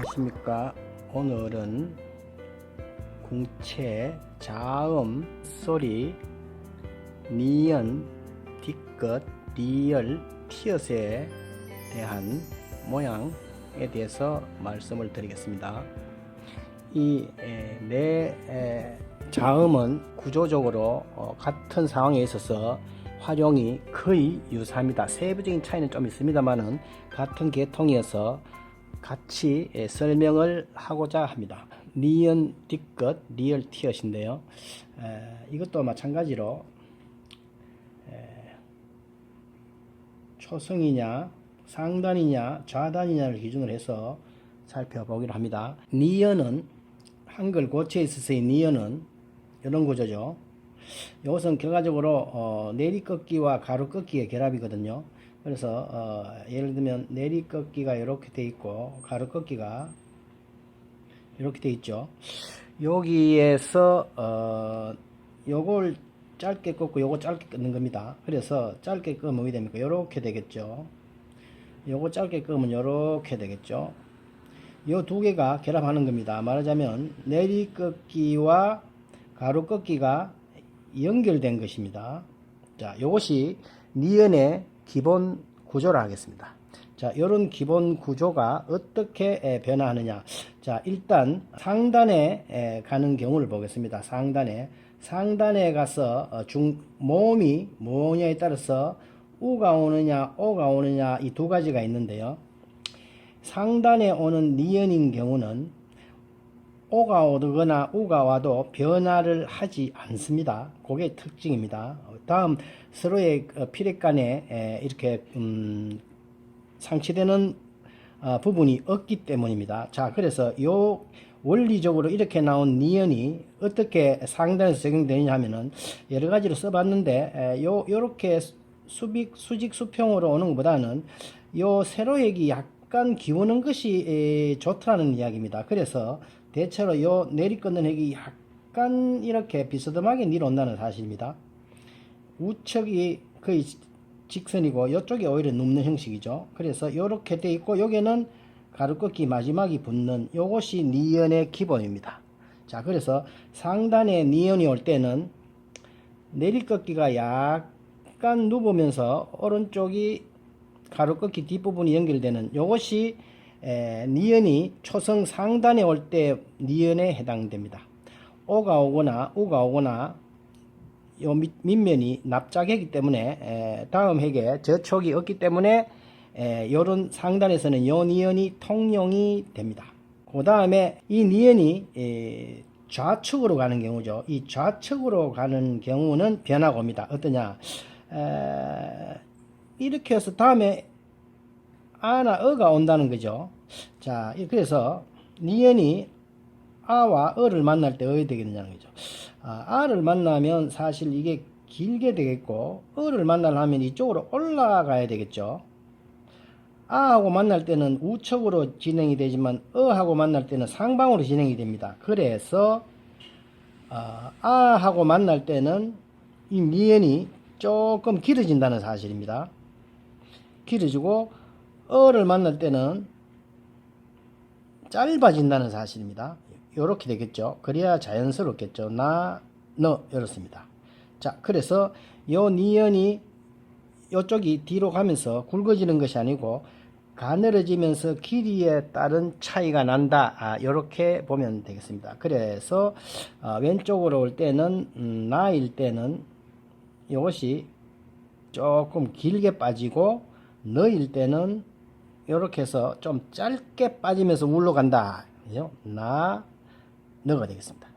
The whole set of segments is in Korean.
안녕하십니까. 오늘은 궁채 자음 소리 니은 뒤끝 리을 티읕에 대한 모양에 대해서 말씀을 드리겠습니다. 이 자음은 구조적으로 같은 상황에 있어서 활용이 거의 유사합니다. 세부적인 차이는 좀 있습니다만은 같은 계통이어서 같이 설명을 하고자 합니다. 니은 뒤끝 리을 티읕인데요. 이것도 마찬가지로 초성이냐 상단이냐 좌단이냐를 기준으로 해서 살펴보기로 합니다. 니은은 한글 고체에 있어서의 니은은 이런 구조죠. 이것은 결과적으로 내리꺾기와 가로꺾기의 결합이거든요. 그래서 예를 들면 내리꺾기가 이렇게 돼 있고 가로꺾기가 이렇게 돼 있죠. 여기에서 요걸 짧게 꺾고 요거 짧게 끊는 겁니다. 그래서 짧게 끄면 어떻게 됩니까? 요렇게 되겠죠. 요거 짧게 끄면 요렇게 되겠죠. 요 두 개가 결합하는 겁니다. 말하자면 내리꺾기와 가로꺾기가 연결된 것입니다. 자, 요것이 니은의 기본 구조라 하겠습니다. 자, 요런 기본 구조가 어떻게 변화하느냐. 자, 일단 상단에 가는 경우를 보겠습니다. 상단에 가서 모음이 뭐냐에 따라서 우가 오느냐 오가 오느냐 이 두 가지가 있는데요. 상단에 오는 니은인 경우는 오가 오거나 우가 와도 변화를 하지 않습니다. 그게 특징입니다. 다음 서로의 피력 간에 이렇게 상치되는 부분이 없기 때문입니다. 자, 그래서 요 원리적으로 이렇게 나온 니은이 어떻게 상단에서 적용되느냐 하면은 여러 가지로 써봤는데 요렇게 수직 수평으로 오는 것보다는 요 세로액이 약간 기우는 것이 좋다는 이야기입니다. 그래서 대체로 요 내리꺾는 핵이 약간 이렇게 비스듬하게 내려온다는 사실입니다. 우측이 거의 직선이고 이쪽이 오히려 눕는 형식이죠. 그래서 이렇게 돼 있고 여기는 가로꺾기 마지막이 붙는 요것이 니은의 기본입니다. 자, 그래서 상단에 니은이 올 때는 내리꺾기가 약간 누우면서 오른쪽이 가로꺾기 뒷부분이 연결되는 요것이 니은이 초성 상단에 올 때 니은에 해당됩니다. 오가 오거나 우가 오거나 요 밑면이 납작하기 때문에 다음 핵에 저촉이 없기 때문에 요런 상단에서는 요 니은이 통용이 됩니다. 그 다음에 이 니은이 좌측으로 가는 경우죠. 이 좌측으로 가는 경우는 변화가 옵니다. 어떠냐? 이렇게 해서 다음에 아나 어가 온다는 거죠. 자, 그래서 니은이 아와 어를 만날 때 어이 되겠느냐는 거죠. 아를 만나면 사실 이게 길게 되겠고 어를 만나려면 이쪽으로 올라가야 되겠죠. 아하고 만날 때는 우측으로 진행이 되지만 어하고 만날 때는 상방으로 진행이 됩니다. 그래서 아하고 만날 때는 이 니은이 조금 길어진다는 사실입니다. 길어지고 어를 만날 때는 짧아진다는 사실입니다. 이렇게 되겠죠. 그래야 자연스럽겠죠. 나, 너 이렇습니다. 자, 그래서 요 니은이 요쪽이 뒤로 가면서 굵어지는 것이 아니고 가늘어지면서 길이에 따른 차이가 난다. 이렇게 보면 되겠습니다. 그래서 왼쪽으로 올 때는 나일 때는 이것이 조금 길게 빠지고 너일 때는 이렇게 해서 좀 짧게 빠지면서 울러간다. 나, 너가 되겠습니다.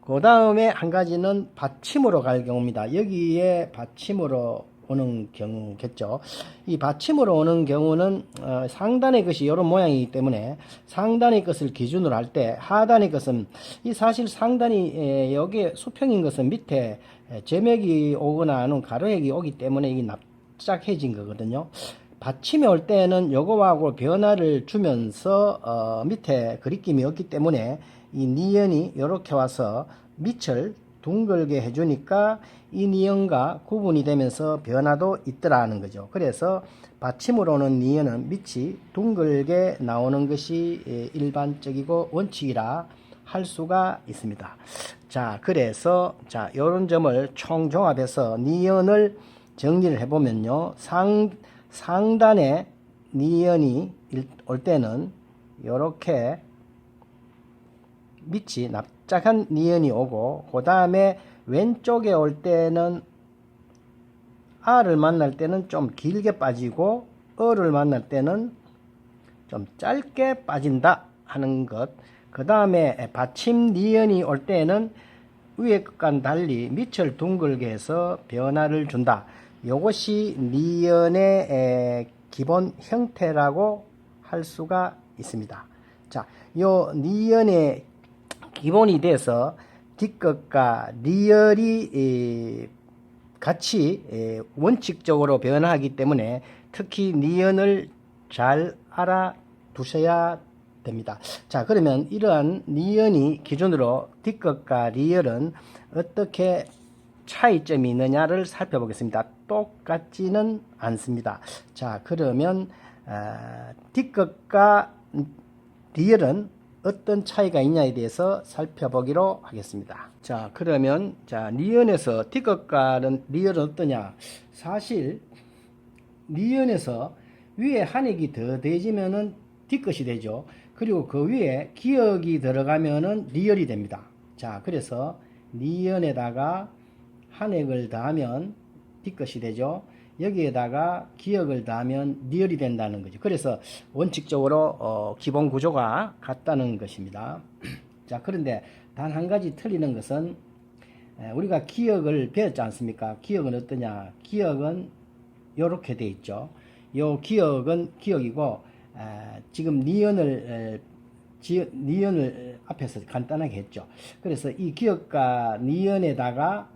그 다음에 한 가지는 받침으로 갈 경우입니다. 여기에 받침으로 오는 경우겠죠. 이 받침으로 오는 경우는 상단의 것이 이런 모양이기 때문에 상단의 것을 기준으로 할 때 하단의 것은 이 사실 상단이 여기에 수평인 것은 밑에 점액이 오거나 아니면 가로액이 오기 때문에 이게 납작해진 거거든요. 받침이 올 때는 요거하고 변화를 주면서 밑에 그립김이 없기 때문에 이 니은이 이렇게 와서 밑을 둥글게 해주니까 이 니은과 구분이 되면서 변화도 있더라는 거죠. 그래서 받침으로는 니은은 밑이 둥글게 나오는 것이 일반적이고 원칙이라 할 수가 있습니다. 자, 그래서 자, 요런 점을 총종합해서 니은을 정리를 해보면요. 상단에 니은이 올 때는 요렇게 밑이 납작한 니은이 오고, 그 다음에 왼쪽에 올 때는 아를 만날 때는 좀 길게 빠지고 어를 만날 때는 좀 짧게 빠진다 하는 것. 그 다음에 받침 니은이 올 때는 위에 것과는 달리 밑을 둥글게 해서 변화를 준다. 이것이 니은의 기본 형태라고 할 수가 있습니다. 자, 요 니은의 기본이 돼서 뒷것과 리을이 같이 원칙적으로 변화하기 때문에 특히 니은을 잘 알아두셔야 됩니다. 자, 그러면 이러한 니은이 기준으로 뒷것과 리을은 어떻게 차이점이 있느냐를 살펴보겠습니다. 똑같지는 않습니다. 자, 그러면 뒷것과 리을은 어떤 차이가 있냐에 대해서 살펴보기로 하겠습니다. 자, 그러면 자, 니은에서 뒷것과 리을은 어떠냐? 사실 니은에서 위에 한획이 더 더해지면은 뒷것이 되죠. 그리고 그 위에 기역이 들어가면은 리을이 됩니다. 자, 그래서 니은에다가 한획을 더하면 뒷것이 되죠. 여기에다가 기역을 더하면 리을이 된다는 거죠. 그래서 원칙적으로 기본 구조가 같다는 것입니다. 자, 그런데 단 한 가지 틀리는 것은 우리가 기역을 배웠지 않습니까? 기역은 어떠냐? 기역은 이렇게 돼 있죠. 요 기역은 기역이고 지금 니은을 앞에서 간단하게 했죠. 그래서 이 기역과 니은에다가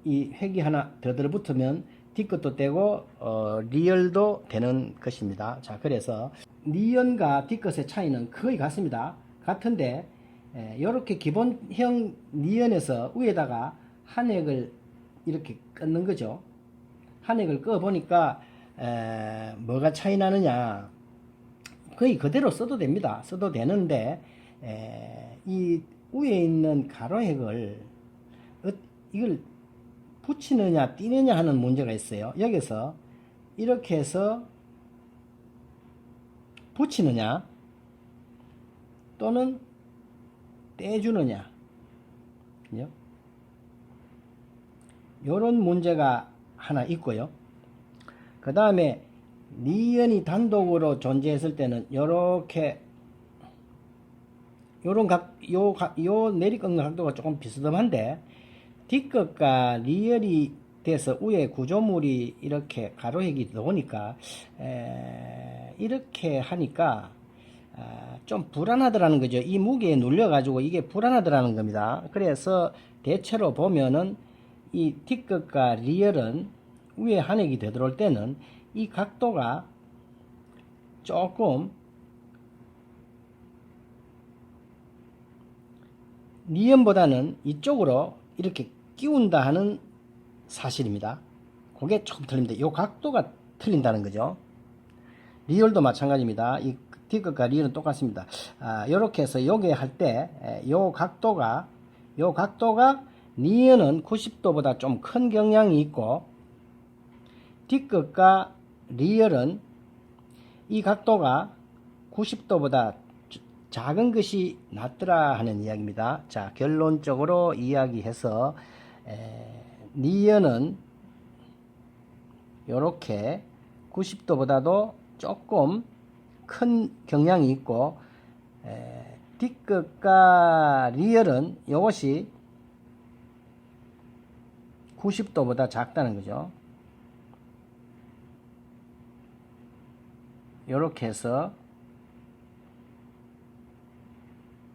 이 획이 하나 더 들어붙으면 뒷것도 되고 리을도 되는 것입니다. 자, 그래서 니은과 뒷것의 차이는 거의 같습니다. 같은데 이렇게 기본형 니은에서 위에다가 한획을 이렇게 끊는 거죠. 한획을 꺼 보니까 뭐가 차이 나느냐? 거의 그대로 써도 됩니다. 써도 되는데 이 위에 있는 가로획을 이걸 붙이느냐 띄느냐 하는 문제가 있어요. 여기서 이렇게 해서 붙이느냐 또는 떼주느냐, 이런 문제가 하나 있고요. 그 다음에 니은이 단독으로 존재했을 때는 요렇게 요런 요 내리꺾는 각도가 조금 비스듬한데 뒷것과 리을이 돼서 위에 구조물이 이렇게 가로획이 나오니까 이렇게 하니까 좀 불안하더라는 거죠. 이 무게에 눌려 가지고 이게 불안하더라는 겁니다. 그래서 대체로 보면은 이 뒷것과 리을은 위에 한획이 되돌아올 때는 이 각도가 조금 니은보다는 이쪽으로 이렇게 끼운다 하는 사실입니다. 그게 조금 틀립니다. 이 각도가 틀린다는 거죠. 리을도 마찬가지입니다. 이 뒷것과 리을은 똑같습니다. 이렇게 해서 요게 할 때 요 각도가 니은은 90도보다 좀 큰 경향이 있고 뒷것과 리을은 이 각도가 90도보다 작은 것이 낫더라 하는 이야기입니다. 자, 결론적으로 이야기해서 니은은 이렇게 90도보다도 조금 큰 경향이 있고 뒷것과 리을은 이것이 90도보다 작다는 거죠. 이렇게 해서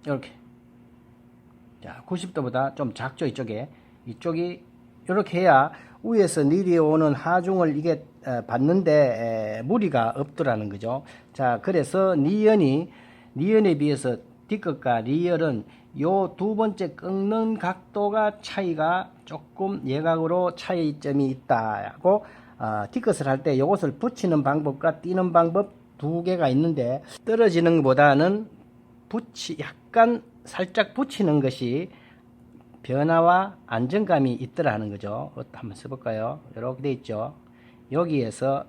이렇게 자 90도보다 좀 작죠. 이쪽이 이렇게 해야 위에서 내려오는 하중을 이게 받는데 무리가 없더라는 거죠. 자, 그래서 니은에 비해서 뒷것과 리을은 요 두 번째 꺾는 각도가 차이가 조금 예각으로 차이점이 있다고 티컷을 할 때 요것을 붙이는 방법과 띄는 방법 두 개가 있는데 떨어지는 것보다는 약간 살짝 붙이는 것이 변화와 안정감이 있더라 하는 거죠. 한번 써볼까요? 이렇게 돼 있죠. 여기에서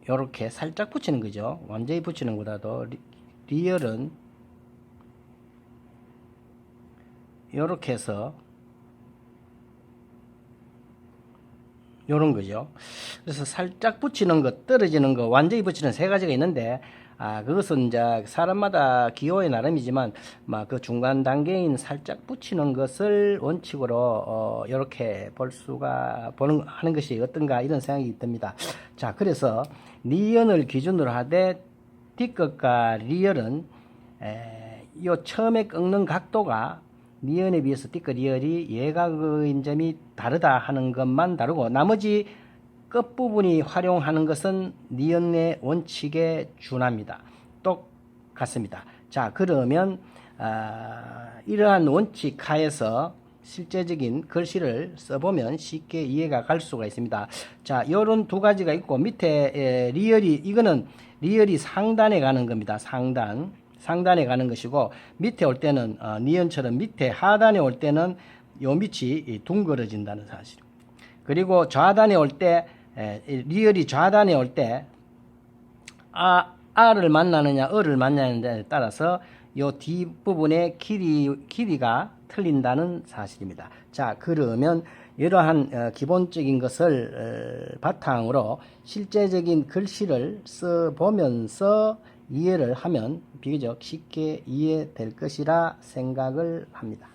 이렇게 살짝 붙이는 거죠. 완전히 붙이는 것보다도 리얼은 이렇게 해서 요런 거죠. 그래서 살짝 붙이는 것, 떨어지는 것, 완전히 붙이는 세 가지가 있는데, 그것은 이제 사람마다 기호의 나름이지만, 그 중간 단계인 살짝 붙이는 것을 원칙으로, 이렇게 하는 것이 어떤가 이런 생각이 듭니다. 자, 그래서 니은을 기준으로 하되, D끝과 리얼은, 요 처음에 꺾는 각도가 니은에 비해서 D끝 리얼이 예각의 점이 다르다 하는 것만 다르고 나머지 끝부분이 활용하는 것은 니은의 원칙에 준합니다. 똑같습니다. 자, 그러면 이러한 원칙 하에서 실제적인 글씨를 써보면 쉽게 이해가 갈 수가 있습니다. 자, 요런 두 가지가 있고 밑에 이거는 리얼이 상단에 가는 겁니다. 상단에 가는 것이고 밑에 올 때는 니은처럼 밑에 하단에 올 때는 요 밑이 둥그러진다는 사실. 그리고 좌단에 올 때 리얼이 좌단에 올 때 아를 만나느냐 어를 만나느냐에 따라서 요 뒷부분의 길이가 틀린다는 사실입니다. 자, 그러면 이러한 기본적인 것을 바탕으로 실제적인 글씨를 써보면서 이해를 하면 비교적 쉽게 이해될 것이라 생각을 합니다.